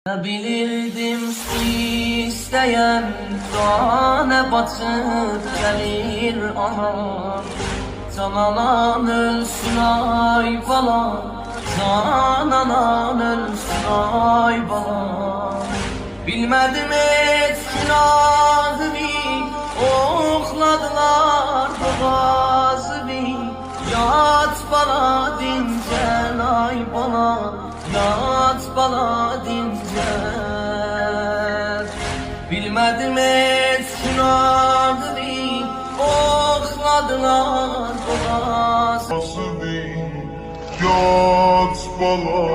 Bilirdim isteyen tane batır gelir anam. Cananan ölsün ay bala, cananan ölsün ay bala. Bilmedim et günahımı, okladılar boğazımı. Yat bana dincel ay bana, yat bana dincel. Bilmedim et günahımı, okladılar boğazımı. Yat bala